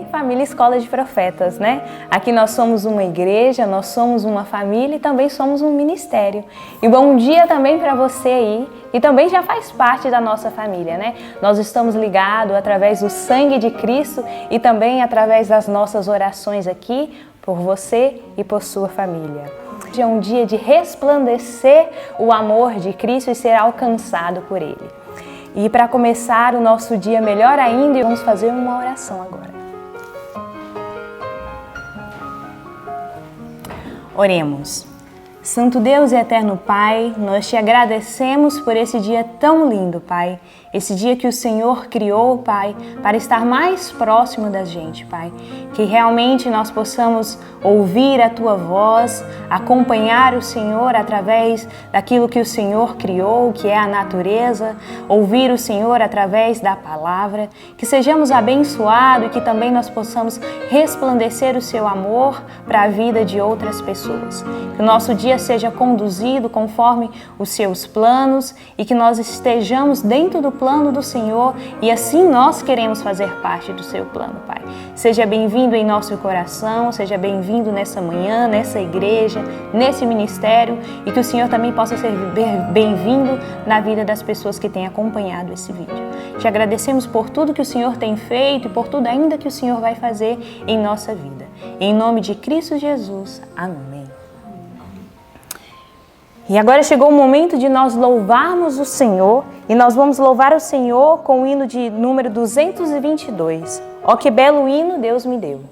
família Escola de Profetas, né? Aqui nós somos uma igreja, nós somos uma família e também somos um ministério. E bom dia também para você aí, que também já faz parte da nossa família, né? Nós estamos ligados através do sangue de Cristo e também através das nossas orações aqui por você e por sua família. Hoje é um dia de resplandecer o amor de Cristo e ser alcançado por Ele. E para começar o nosso dia melhor ainda, vamos fazer uma oração agora. Oremos. Santo Deus e eterno Pai, nós te agradecemos por esse dia tão lindo, Pai. Esse dia que o Senhor criou, Pai, para estar mais próximo da gente, Pai. Que realmente nós possamos ouvir a Tua voz, acompanhar o Senhor através daquilo que o Senhor criou, que é a natureza, ouvir o Senhor através da palavra, que sejamos abençoados e que também nós possamos resplandecer o Seu amor para a vida de outras pessoas. Que o nosso dia seja conduzido conforme os Seus planos e que nós estejamos dentro do plano do Senhor e assim nós queremos fazer parte do Seu plano, Pai. Seja bem-vindo em nosso coração, seja bem-vindo nessa manhã, nessa igreja, nesse ministério e que o Senhor também possa ser bem-vindo na vida das pessoas que têm acompanhado esse vídeo. Te agradecemos por tudo que o Senhor tem feito e por tudo ainda que o Senhor vai fazer em nossa vida. Em nome de Cristo Jesus. Amém. E agora chegou o momento de nós louvarmos o Senhor e nós vamos louvar o Senhor com o hino de número 222. Ó que belo hino Deus me deu.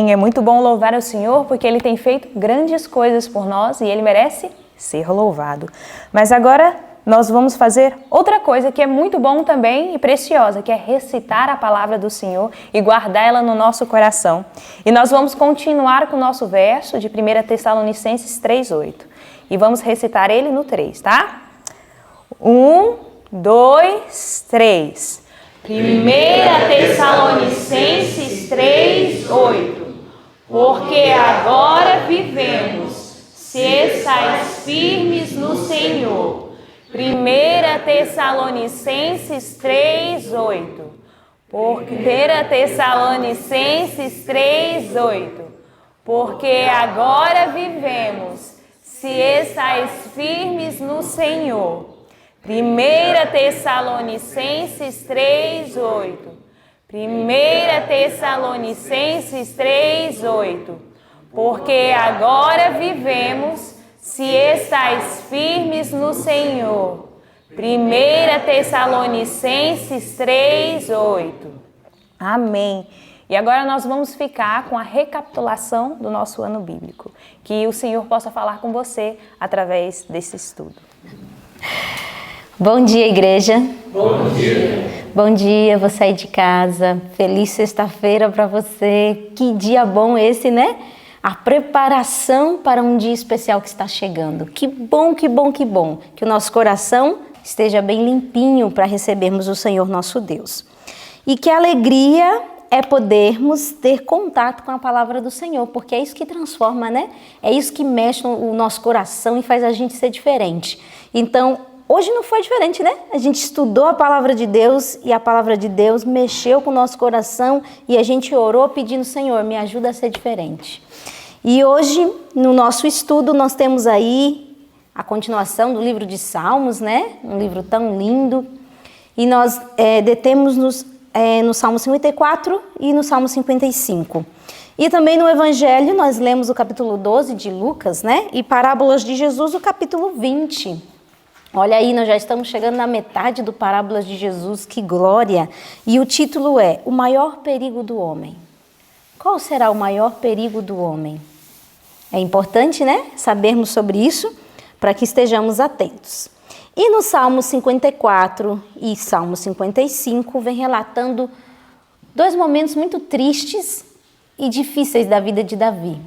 É muito bom louvar ao Senhor porque Ele tem feito grandes coisas por nós e Ele merece ser louvado. Mas agora nós vamos fazer outra coisa que é muito bom também e preciosa, que é recitar a palavra do Senhor e guardar ela no nosso coração. E nós vamos continuar com o nosso verso de 1 Tessalonicenses 3:8. E vamos recitar ele no 3, tá? 1, 2, 3. 1 Tessalonicenses 3:8. Porque agora vivemos, se estais firmes no Senhor. 1 Tessalonicenses 3:8. 1 Tessalonicenses 3:8. porque agora vivemos, se estáis firmes no Senhor. 1 Tessalonicenses 3:8. 1 Tessalonicenses 3:8. Porque agora vivemos, se estáis firmes no Senhor. 1 Tessalonicenses 3:8. Amém. E agora nós vamos ficar com a recapitulação do nosso ano bíblico. Que o Senhor possa falar com você através desse estudo. Bom dia, igreja. Bom dia. Bom dia, vou sair de casa. Feliz sexta-feira para você. Que dia bom esse, né? A preparação para um dia especial que está chegando. Que bom, que bom, que bom. Que o nosso coração esteja bem limpinho para recebermos o Senhor nosso Deus. E que alegria é podermos ter contato com a palavra do Senhor, porque é isso que transforma, né? É isso que mexe no nosso coração e faz a gente ser diferente. Então, hoje não foi diferente, né? A gente estudou a palavra de Deus e a palavra de Deus mexeu com o nosso coração e a gente orou pedindo, Senhor, me ajuda a ser diferente. E hoje, no nosso estudo, nós temos aí a continuação do livro de Salmos, né? Um livro tão lindo. E nós detemos no Salmo 54 e no Salmo 55. E também no Evangelho nós lemos o capítulo 12 de Lucas, né? E Parábolas de Jesus, o capítulo 20. Olha aí, nós já estamos chegando na metade do Parábolas de Jesus, que glória! E o título é O Maior Perigo do Homem. Qual será o maior perigo do homem? É importante, né? Sabermos sobre isso para que estejamos atentos. E no Salmo 54 e Salmo 55 vem relatando dois momentos muito tristes e difíceis da vida de Davi.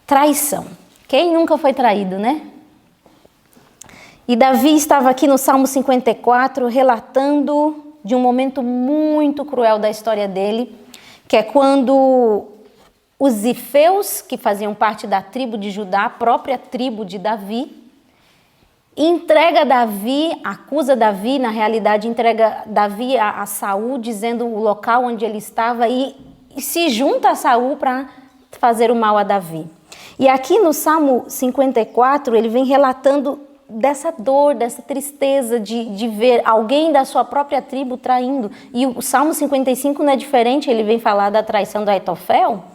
Traição. Quem nunca foi traído, né? E Davi estava aqui no Salmo 54 relatando de um momento muito cruel da história dele, que é quando os zifeus, que faziam parte da tribo de Judá, a própria tribo de Davi, entrega Davi, acusa Davi, na realidade entrega Davi a Saul, dizendo o local onde ele estava e se junta a Saul para fazer o mal a Davi. E aqui no Salmo 54 ele vem relatando dessa dor, dessa tristeza de ver alguém da sua própria tribo traindo. E o Salmo 55 não é diferente, ele vem falar da traição do Aitofel.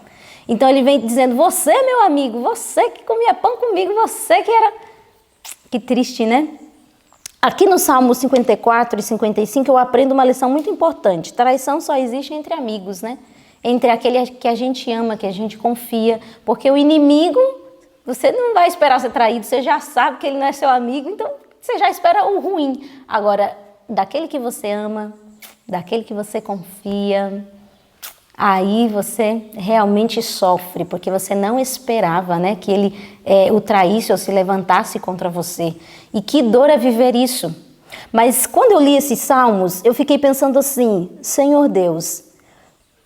Então ele vem dizendo, você meu amigo, você que comia pão comigo, você que era... Que triste, né? Aqui no Salmo 54 e 55 eu aprendo uma lição muito importante. Traição só existe entre amigos, né? Entre aquele que a gente ama, que a gente confia. Porque o inimigo, você não vai esperar ser traído, você já sabe que ele não é seu amigo, então você já espera o ruim. Agora, daquele que você ama, daquele que você confia, aí você realmente sofre, porque você não esperava, né, que ele o traísse ou se levantasse contra você. E que dor é viver isso. Mas quando eu li esses salmos, eu fiquei pensando assim, Senhor Deus,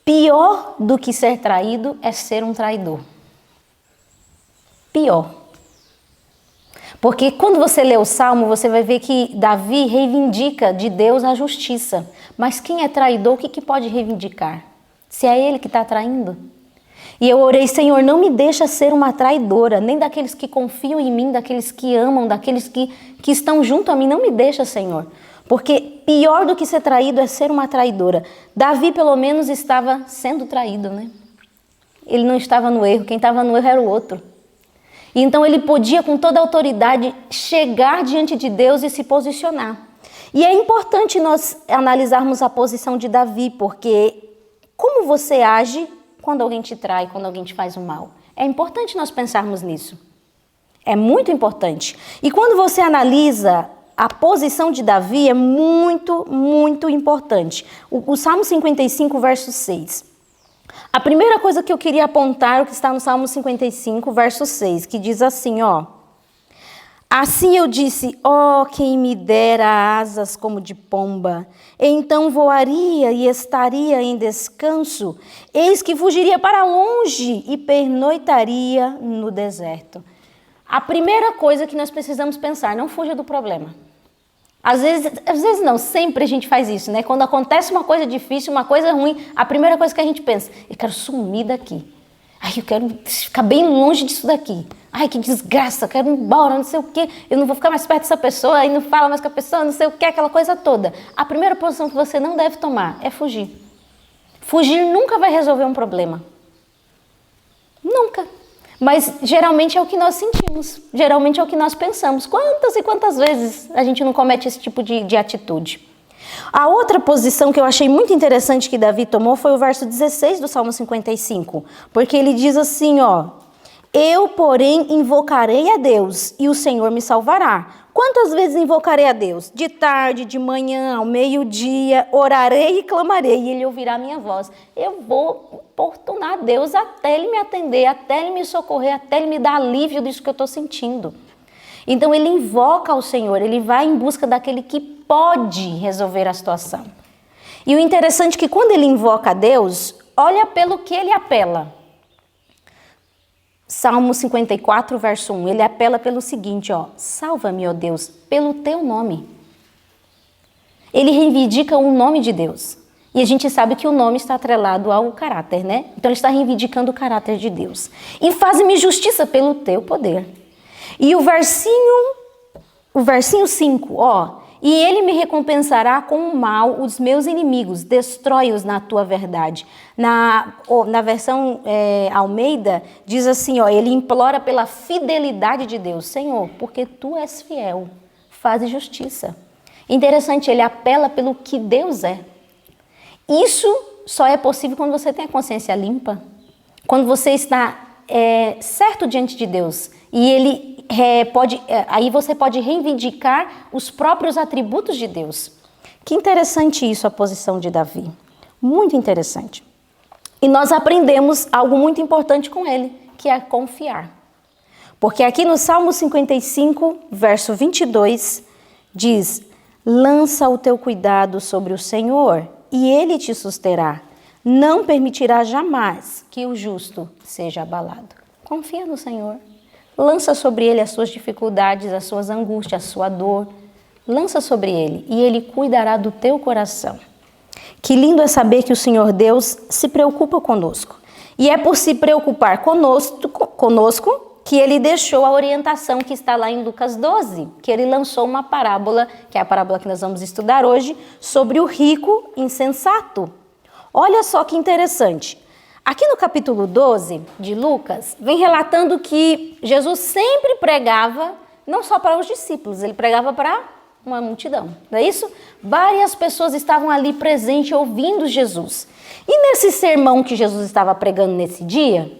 pior do que ser traído é ser um traidor. Pior. Porque quando você lê o Salmo, você vai ver que Davi reivindica de Deus a justiça. Mas quem é traidor, o que pode reivindicar? Se é ele que está traindo. E eu orei, Senhor, não me deixa ser uma traidora, nem daqueles que confiam em mim, daqueles que amam, daqueles que estão junto a mim, não me deixa, Senhor. Porque pior do que ser traído é ser uma traidora. Davi, pelo menos, estava sendo traído, né? Ele não estava no erro, quem estava no erro era o outro. E então ele podia, com toda a autoridade, chegar diante de Deus e se posicionar. E é importante nós analisarmos a posição de Davi, porque... Como você age quando alguém te trai, quando alguém te faz o mal? É importante nós pensarmos nisso. É muito importante. E quando você analisa a posição de Davi, é muito, muito importante. O Salmo 55, verso 6. A primeira coisa que eu queria apontar é o que está no Salmo 55, verso 6, que diz assim, ó. Assim eu disse, ó, quem me dera asas como de pomba, então voaria e estaria em descanso, eis que fugiria para longe e pernoitaria no deserto. A primeira coisa que nós precisamos pensar, não fuja do problema. Às vezes não, sempre a gente faz isso, né? Quando acontece uma coisa difícil, uma coisa ruim, a primeira coisa que a gente pensa, eu quero sumir daqui. Ai, eu quero ficar bem longe disso daqui. Ai, que desgraça, quero ir embora, não sei o quê. Eu não vou ficar mais perto dessa pessoa, aí não fala mais com a pessoa, não sei o quê, aquela coisa toda. A primeira posição que você não deve tomar é fugir. Fugir nunca vai resolver um problema. Nunca. Mas geralmente é o que nós sentimos, geralmente é o que nós pensamos. Quantas e quantas vezes a gente não comete esse tipo de atitude? A outra posição que eu achei muito interessante que Davi tomou foi o verso 16 do Salmo 55, porque ele diz assim, ó: eu, porém, invocarei a Deus e o Senhor me salvará. Quantas vezes invocarei a Deus? De tarde, de manhã, ao meio-dia, orarei e clamarei e Ele ouvirá a minha voz. Eu vou importunar a Deus até Ele me atender, até Ele me socorrer, até Ele me dar alívio disso que eu estou sentindo. Então ele invoca ao Senhor, ele vai em busca daquele que pode resolver a situação. E o interessante é que quando ele invoca a Deus, olha pelo que ele apela. Salmo 54, verso 1, ele apela pelo seguinte, ó: salva-me, ó Deus, pelo teu nome. Ele reivindica o nome de Deus. E a gente sabe que o nome está atrelado ao caráter, né? Então ele está reivindicando o caráter de Deus. E faz-me justiça pelo teu poder. E o versinho 5, ó: e ele me recompensará com o mal os meus inimigos, destrói-os na tua verdade. Na versão Almeida, diz assim, ó: ele implora pela fidelidade de Deus. Senhor, porque tu és fiel, faz justiça. Interessante, ele apela pelo que Deus é. Isso só é possível quando você tem a consciência limpa, quando você está certo diante de Deus. E ele aí você pode reivindicar os próprios atributos de Deus. Que interessante isso, a posição de Davi. Muito interessante. E nós aprendemos algo muito importante com ele, que é confiar. Porque aqui no Salmo 55, verso 22, diz: lança o teu cuidado sobre o Senhor e Ele te susterá. Não permitirá jamais que o justo seja abalado. Confia no Senhor. Lança sobre Ele as suas dificuldades, as suas angústias, a sua dor. Lança sobre Ele e Ele cuidará do teu coração. Que lindo é saber que o Senhor Deus se preocupa conosco. E é por se preocupar conosco que Ele deixou a orientação que está lá em Lucas 12, que Ele lançou uma parábola, que é a parábola que nós vamos estudar hoje, sobre o rico insensato. Olha só que interessante. Aqui no capítulo 12 de Lucas, vem relatando que Jesus sempre pregava, não só para os discípulos, ele pregava para uma multidão, não é isso? Várias pessoas estavam ali presentes ouvindo Jesus. E nesse sermão que Jesus estava pregando nesse dia,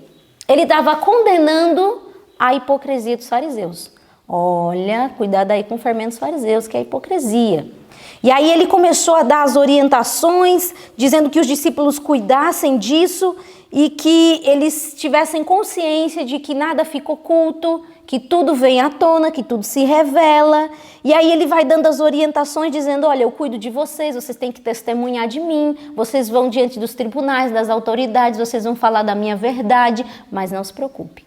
ele estava condenando a hipocrisia dos fariseus. Olha, cuidado aí com o fermento dos fariseus, que é a hipocrisia. E aí ele começou a dar as orientações, dizendo que os discípulos cuidassem disso e que eles tivessem consciência de que nada fica oculto, que tudo vem à tona, que tudo se revela. E aí ele vai dando as orientações, dizendo: olha, eu cuido de vocês, vocês têm que testemunhar de mim, vocês vão diante dos tribunais, das autoridades, vocês vão falar da minha verdade, mas não se preocupe,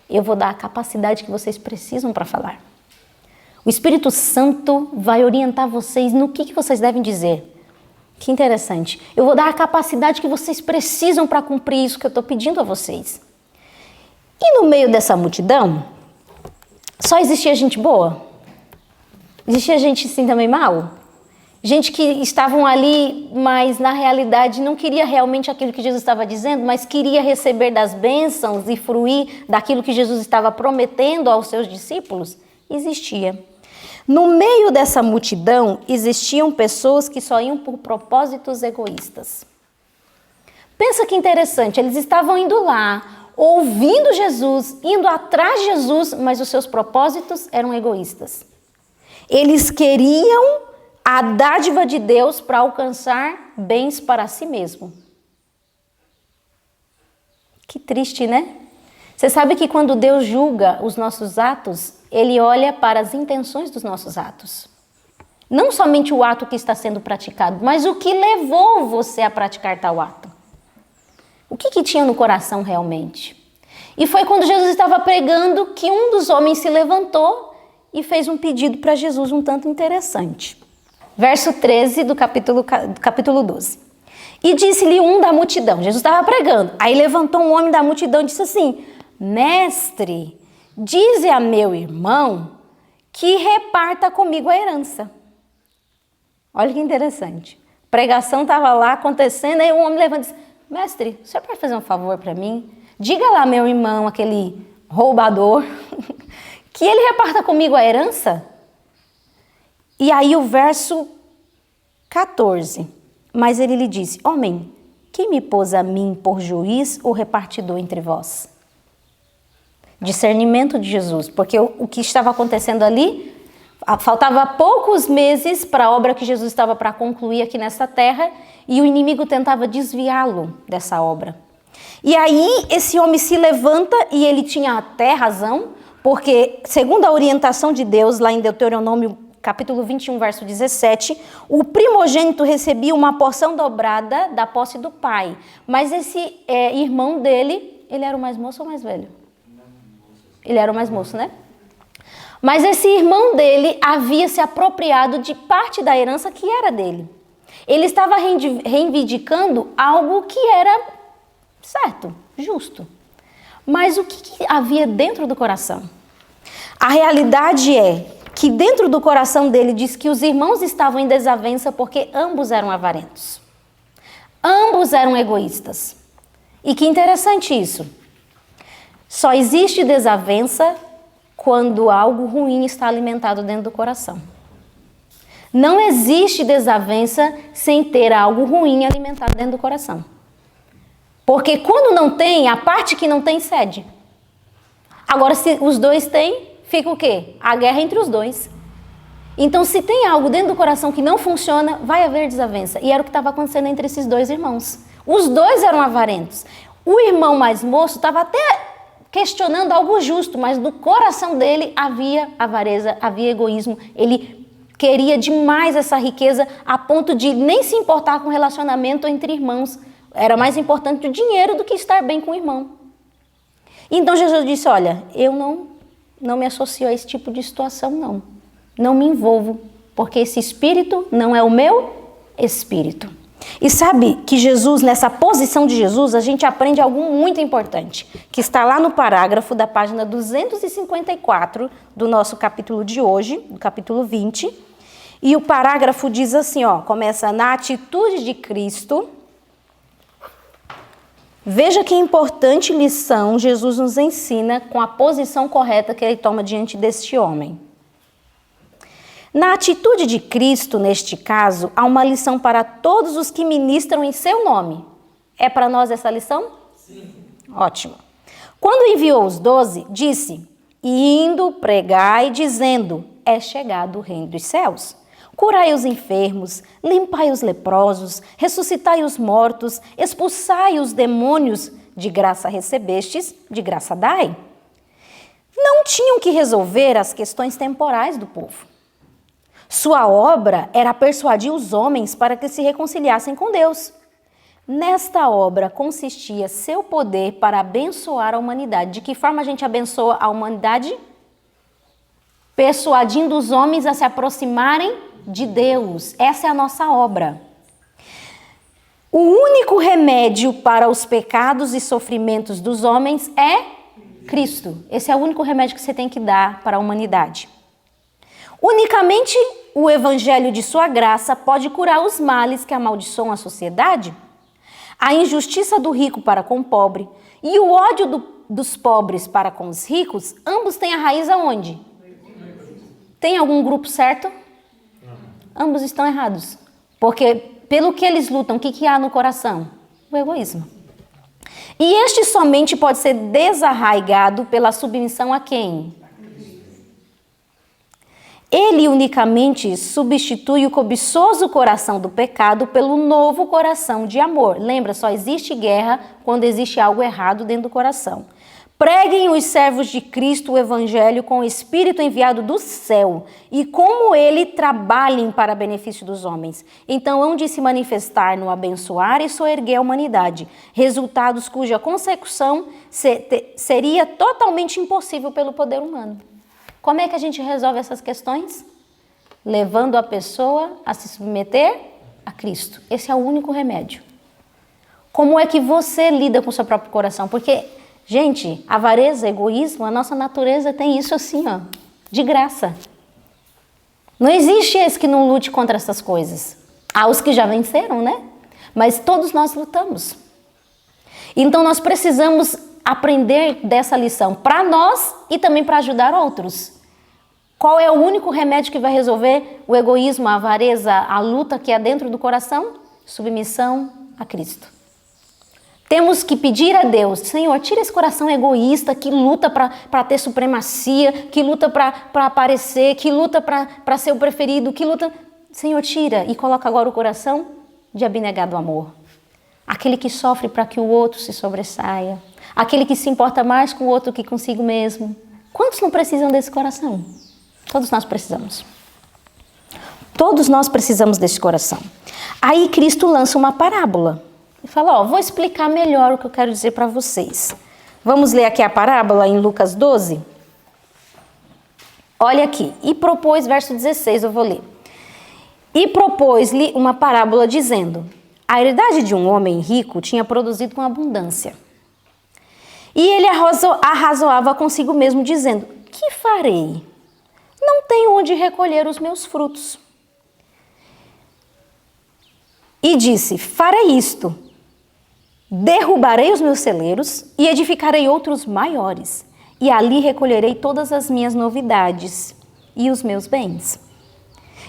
eu vou dar a capacidade que vocês precisam para falar. O Espírito Santo vai orientar vocês no que vocês devem dizer. Que interessante. Eu vou dar a capacidade que vocês precisam para cumprir isso que eu estou pedindo a vocês. E no meio dessa multidão, só existia gente boa? Existia gente assim também mal? Gente que estavam ali, mas na realidade não queria realmente aquilo que Jesus estava dizendo, mas queria receber das bênçãos e fruir daquilo que Jesus estava prometendo aos seus discípulos? Existia. No meio dessa multidão, existiam pessoas que só iam por propósitos egoístas. Pensa que interessante, eles estavam indo lá, ouvindo Jesus, indo atrás de Jesus, mas os seus propósitos eram egoístas. Eles queriam a dádiva de Deus para alcançar bens para si mesmo. Que triste, né? Você sabe que quando Deus julga os nossos atos, Ele olha para as intenções dos nossos atos. Não somente o ato que está sendo praticado, mas o que levou você a praticar tal ato. O que tinha no coração realmente? E foi quando Jesus estava pregando que um dos homens se levantou e fez um pedido para Jesus um tanto interessante. Verso 13 do capítulo 12. E disse-lhe um da multidão, Jesus estava pregando, aí levantou um homem da multidão e disse assim: Mestre, dize a meu irmão que reparta comigo a herança. Olha que interessante. A pregação estava lá acontecendo, aí o homem levanta e diz: Mestre, o senhor pode fazer um favor para mim? Diga lá, meu irmão, aquele roubador, que ele reparta comigo a herança. E aí o verso 14. Mas ele lhe disse: Homem, quem me pôs a mim por juiz ou repartidor entre vós? Discernimento de Jesus, porque o que estava acontecendo ali, faltava poucos meses para a obra que Jesus estava para concluir aqui nessa terra, e o inimigo tentava desviá-lo dessa obra. E aí esse homem se levanta, e ele tinha até razão, porque segundo a orientação de Deus, lá em Deuteronômio capítulo 21, verso 17, o primogênito recebia uma porção dobrada da posse do pai. Mas esse irmão dele, ele era o mais moço ou mais velho? Ele era o mais moço, né? Mas esse irmão dele havia se apropriado de parte da herança que era dele. Ele estava reivindicando algo que era certo, justo. Mas o que havia dentro do coração? A realidade é que dentro do coração dele diz que os irmãos estavam em desavença porque ambos eram avarentos. Ambos eram egoístas. E que interessante isso. Só existe desavença quando algo ruim está alimentado dentro do coração. Não existe desavença sem ter algo ruim alimentado dentro do coração. Porque quando não tem, a parte que não tem cede. Agora, se os dois têm, fica o quê? A guerra entre os dois. Então, se tem algo dentro do coração que não funciona, vai haver desavença. E era o que estava acontecendo entre esses dois irmãos. Os dois eram avarentos. O irmão mais moço estava até questionando algo justo, mas no coração dele havia avareza, havia egoísmo. Ele queria demais essa riqueza a ponto de nem se importar com o relacionamento entre irmãos. Era mais importante o dinheiro do que estar bem com o irmão. Então Jesus disse: olha, eu não me associo a esse tipo de situação, não. Não me envolvo, porque esse espírito não é o meu espírito. E sabe que Jesus, nessa posição de Jesus, a gente aprende algo muito importante, que está lá no parágrafo da página 254 do nosso capítulo de hoje, do capítulo 20. E o parágrafo diz assim, ó, começa: na atitude de Cristo. Veja que importante lição Jesus nos ensina com a posição correta que ele toma diante deste homem. Na atitude de Cristo, neste caso, há uma lição para todos os que ministram em seu nome. É para nós essa lição? Sim. Ótimo. Quando enviou os 12, disse: indo, pregai, dizendo: é chegado o reino dos céus. Curai os enfermos, limpai os leprosos, ressuscitai os mortos, expulsai os demônios, de graça recebestes, de graça dai. Não tinham que resolver as questões temporais do povo. Sua obra era persuadir os homens para que se reconciliassem com Deus. Nesta obra consistia seu poder para abençoar a humanidade. De que forma a gente abençoa a humanidade? Persuadindo os homens a se aproximarem de Deus. Essa é a nossa obra. O único remédio para os pecados e sofrimentos dos homens é Cristo. Esse é o único remédio que você tem que dar para a humanidade. Unicamente o evangelho de sua graça pode curar os males que amaldiçoam a sociedade, a injustiça do rico para com o pobre e o ódio dos pobres para com os ricos. Ambos têm a raiz aonde? Tem algum grupo certo? Ambos estão errados. Porque pelo que eles lutam, o que há no coração? O egoísmo. E este somente pode ser desarraigado pela submissão a quem? Ele unicamente substitui o cobiçoso coração do pecado pelo novo coração de amor. Lembra, só existe guerra quando existe algo errado dentro do coração. Preguem os servos de Cristo o evangelho com o Espírito enviado do céu e como ele trabalhem para benefício dos homens. Então hão de se manifestar no abençoar e soerguer a humanidade, resultados cuja consecução seria totalmente impossível pelo poder humano. Como é que a gente resolve essas questões? Levando a pessoa a se submeter a Cristo. Esse é o único remédio. Como é que você lida com o seu próprio coração? Porque, gente, avareza, egoísmo, a nossa natureza tem isso assim, ó, de graça. Não existe esse que não lute contra essas coisas. Há os que já venceram, né? Mas todos nós lutamos. Então nós precisamos aprender dessa lição para nós e também para ajudar outros. Qual é o único remédio que vai resolver o egoísmo, a avareza, a luta que há dentro do coração? Submissão a Cristo. Temos que pedir a Deus, Senhor, tira esse coração egoísta que luta para ter supremacia, que luta para aparecer, que luta para ser o preferido, que luta... Senhor, tira e coloca agora o coração de abnegado amor. Aquele que sofre para que o outro se sobressaia. Aquele que se importa mais com o outro que consigo mesmo. Quantos não precisam desse coração? Todos nós precisamos. Todos nós precisamos desse coração. Aí Cristo lança uma parábola. Ele fala, ó, vou explicar melhor o que eu quero dizer para vocês. Vamos ler aqui a parábola em Lucas 12? Olha aqui. E propôs, verso 16, eu vou ler. E propôs-lhe uma parábola dizendo, a herdade de um homem rico tinha produzido com abundância. E ele arrazoava consigo mesmo, dizendo, que farei? Não tenho onde recolher os meus frutos. E disse, farei isto, derrubarei os meus celeiros e edificarei outros maiores, e ali recolherei todas as minhas novidades e os meus bens.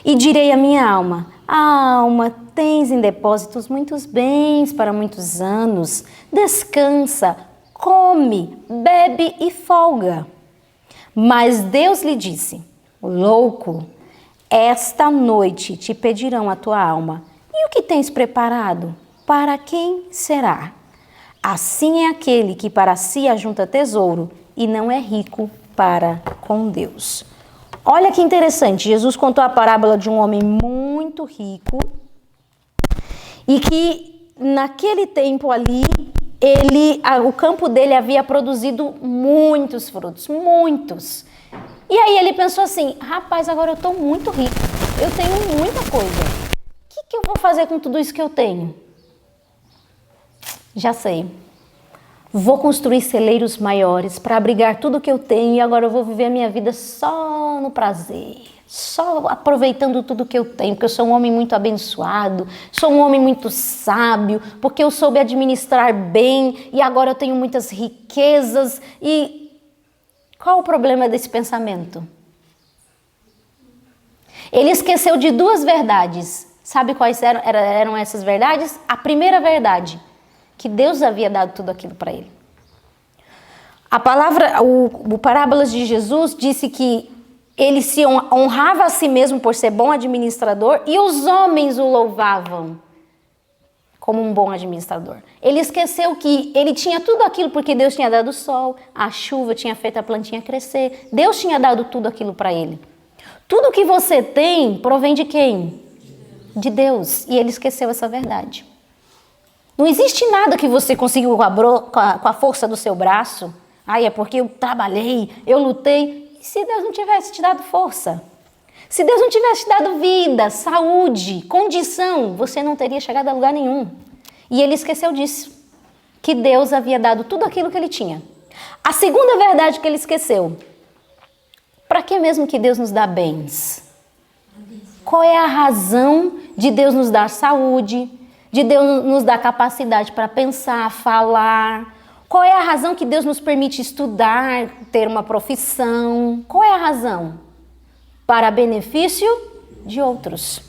E direi à minha alma, alma, tens em depósitos muitos bens para muitos anos, descansa, come, bebe e folga. Mas Deus lhe disse, louco, esta noite te pedirão a tua alma, e o que tens preparado? Para quem será? Assim é aquele que para si ajunta tesouro e não é rico para com Deus. Olha que interessante, Jesus contou a parábola de um homem muito rico e que naquele tempo ali, o campo dele havia produzido muitos frutos, muitos. E aí ele pensou assim, rapaz, agora eu estou muito rico, eu tenho muita coisa. O que eu vou fazer com tudo isso que eu tenho? Já sei. Vou construir celeiros maiores para abrigar tudo que eu tenho e agora eu vou viver a minha vida só no prazer, só aproveitando tudo que eu tenho, porque eu sou um homem muito abençoado, sou um homem muito sábio, porque eu soube administrar bem e agora eu tenho muitas riquezas. E qual o problema desse pensamento? Ele esqueceu de duas verdades. Sabe quais eram essas verdades? A primeira verdade, que Deus havia dado tudo aquilo para ele. A palavra, o Parábolas de Jesus disse que ele se honrava a si mesmo por ser bom administrador e os homens o louvavam como um bom administrador. Ele esqueceu que ele tinha tudo aquilo porque Deus tinha dado o sol, a chuva tinha feito a plantinha crescer. Deus tinha dado tudo aquilo para ele. Tudo que você tem provém de quem? De Deus. E ele esqueceu essa verdade. Não existe nada que você conseguiu com a força do seu braço. É porque eu trabalhei, eu lutei. E se Deus não tivesse te dado força? Se Deus não tivesse te dado vida, saúde, condição, você não teria chegado a lugar nenhum. E ele esqueceu disso. Que Deus havia dado tudo aquilo que ele tinha. A segunda verdade que ele esqueceu. Para que mesmo que Deus nos dá bens? Qual é a razão de Deus nos dar saúde? De Deus nos dar capacidade para pensar, falar? Qual é a razão que Deus nos permite estudar, ter uma profissão? Qual é a razão? Para benefício de outros.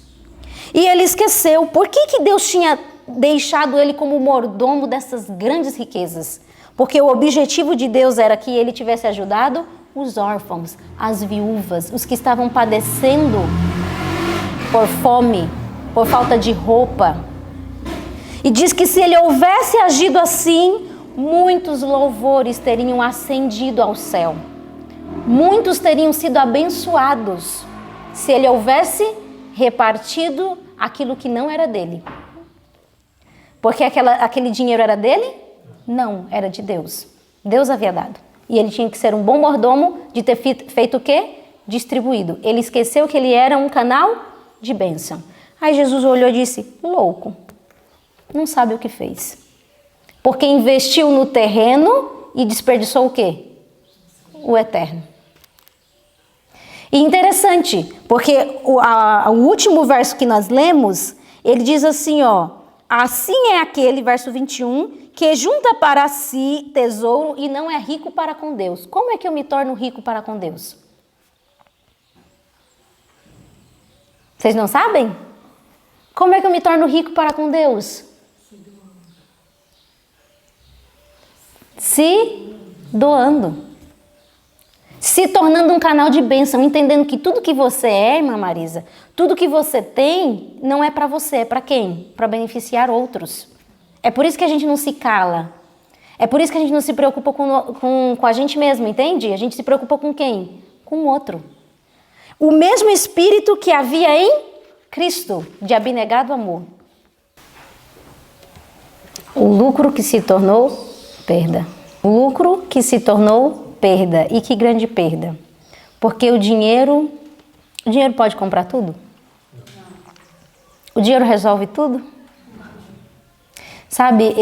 E ele esqueceu. Por que Deus tinha deixado ele como mordomo dessas grandes riquezas? Porque o objetivo de Deus era que ele tivesse ajudado os órfãos, as viúvas, os que estavam padecendo por fome, por falta de roupa. E diz que se ele houvesse agido assim, muitos louvores teriam ascendido ao céu. Muitos teriam sido abençoados se ele houvesse repartido aquilo que não era dele. Porque aquele dinheiro era dele? Não, era de Deus. Deus havia dado. E ele tinha que ser um bom mordomo de ter feito o quê? Distribuído. Ele esqueceu que ele era um canal de bênção. Aí Jesus olhou e disse, louco, não sabe o que fez. Porque investiu no terreno e desperdiçou o quê? O eterno. E interessante, porque o último verso que nós lemos, ele diz assim, ó, assim é aquele, verso 21, que junta para si tesouro e não é rico para com Deus. Como é que eu me torno rico para com Deus? Vocês não sabem? Como é que eu me torno rico para com Deus? Se doando. Se tornando um canal de bênção, entendendo que tudo que você é, irmã Marisa, tudo que você tem, não é para você, é para quem? Para beneficiar outros. É por isso que a gente não se cala. É por isso que a gente não se preocupa com a gente mesmo, entende? A gente se preocupa com quem? Com o outro. O mesmo espírito que havia em Cristo, de abnegado amor. O lucro que se tornou perda. O lucro que se tornou perda. E que grande perda. Porque o dinheiro pode comprar tudo? O dinheiro resolve tudo? Sabe,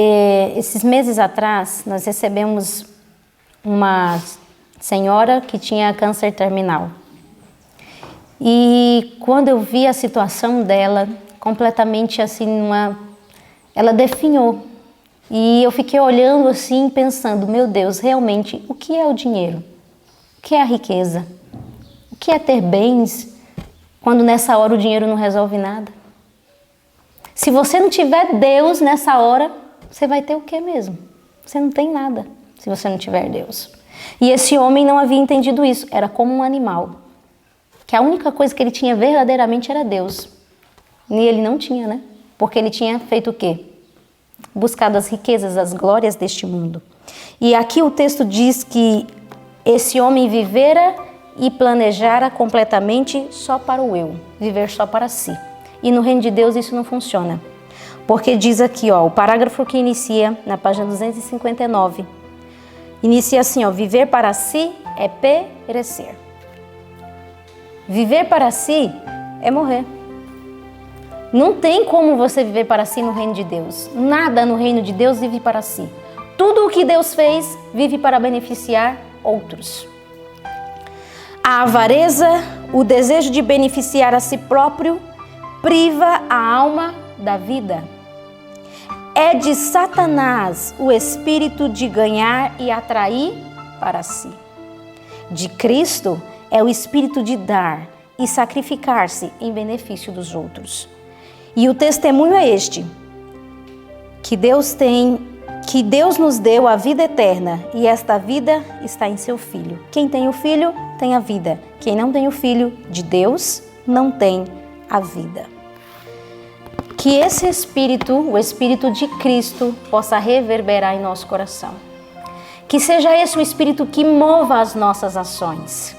esses meses atrás, nós recebemos uma senhora que tinha câncer terminal. E quando eu vi a situação dela, completamente assim, ela definhou. E eu fiquei olhando assim, pensando, meu Deus, realmente, o que é o dinheiro? O que é a riqueza? O que é ter bens, quando nessa hora o dinheiro não resolve nada? Se você não tiver Deus nessa hora, você vai ter o que mesmo? Você não tem nada, se você não tiver Deus. E esse homem não havia entendido isso, era como um animal. Que a única coisa que ele tinha verdadeiramente era Deus. E ele não tinha, né? Porque ele tinha feito o quê? Buscado as riquezas, as glórias deste mundo. E aqui o texto diz que esse homem vivera e planejara completamente só para o eu, viver só para si. E no reino de Deus isso não funciona. Porque diz aqui, ó, o parágrafo que inicia na página 259, inicia assim, ó, viver para si é perecer. Viver para si é morrer. Não tem como você viver para si no reino de Deus. Nada no reino de Deus vive para si. Tudo o que Deus fez vive para beneficiar outros. A avareza, o desejo de beneficiar a si próprio, priva a alma da vida. É de Satanás o espírito de ganhar e atrair para si. De Cristo é o espírito de dar e sacrificar-se em benefício dos outros. E o testemunho é este, que Deus nos deu a vida eterna e esta vida está em seu Filho. Quem tem o Filho tem a vida. Quem não tem o Filho de Deus não tem a vida. Que esse Espírito, o Espírito de Cristo, possa reverberar em nosso coração. Que seja esse o Espírito que mova as nossas ações.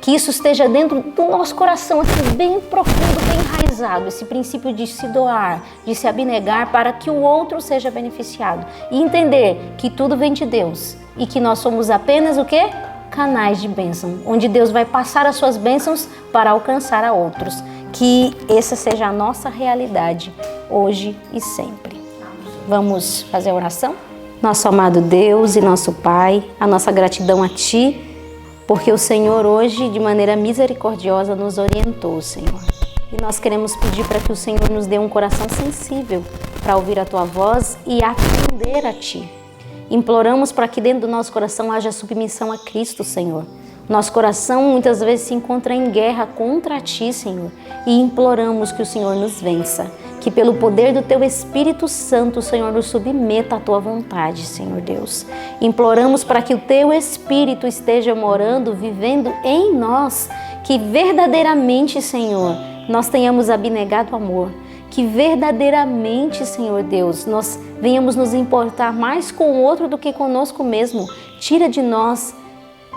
Que isso esteja dentro do nosso coração, assim, bem profundo, bem enraizado, esse princípio de se doar, de se abnegar para que o outro seja beneficiado. E entender que tudo vem de Deus e que nós somos apenas o quê? Canais de bênção, onde Deus vai passar as suas bênçãos para alcançar a outros. Que essa seja a nossa realidade, hoje e sempre. Vamos fazer a oração? Nosso amado Deus e nosso Pai, a nossa gratidão a Ti, porque o Senhor hoje, de maneira misericordiosa, nos orientou, Senhor. E nós queremos pedir para que o Senhor nos dê um coração sensível para ouvir a Tua voz e atender a Ti. Imploramos para que dentro do nosso coração haja submissão a Cristo, Senhor. Nosso coração muitas vezes se encontra em guerra contra Ti, Senhor. E imploramos que o Senhor nos vença. Que pelo poder do Teu Espírito Santo, o Senhor nos submeta à Tua vontade, Senhor Deus. Imploramos para que o Teu Espírito esteja morando, vivendo em nós. Que verdadeiramente, Senhor, nós tenhamos abnegado amor. Que verdadeiramente, Senhor Deus, nós venhamos nos importar mais com o outro do que conosco mesmo. Tira de nós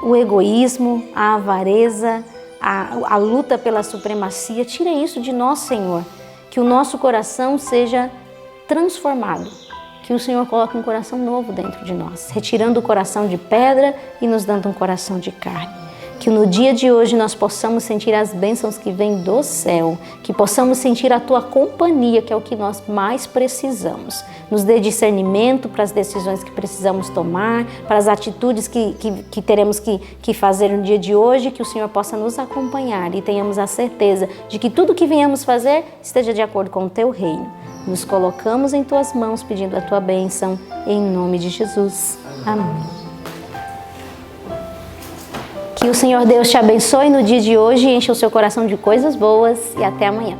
o egoísmo, a avareza, a luta pela supremacia. Tira isso de nós, Senhor. Que o nosso coração seja transformado. Que o Senhor coloque um coração novo dentro de nós, retirando o coração de pedra e nos dando um coração de carne. Que no dia de hoje nós possamos sentir as bênçãos que vêm do céu, que possamos sentir a Tua companhia, que é o que nós mais precisamos. Nos dê discernimento para as decisões que precisamos tomar, para as atitudes que teremos que fazer no dia de hoje, que o Senhor possa nos acompanhar e tenhamos a certeza de que tudo que venhamos fazer esteja de acordo com o Teu reino. Nos colocamos em Tuas mãos pedindo a Tua bênção, em nome de Jesus. Amém. Que o Senhor Deus te abençoe no dia de hoje e encha o seu coração de coisas boas e até amanhã.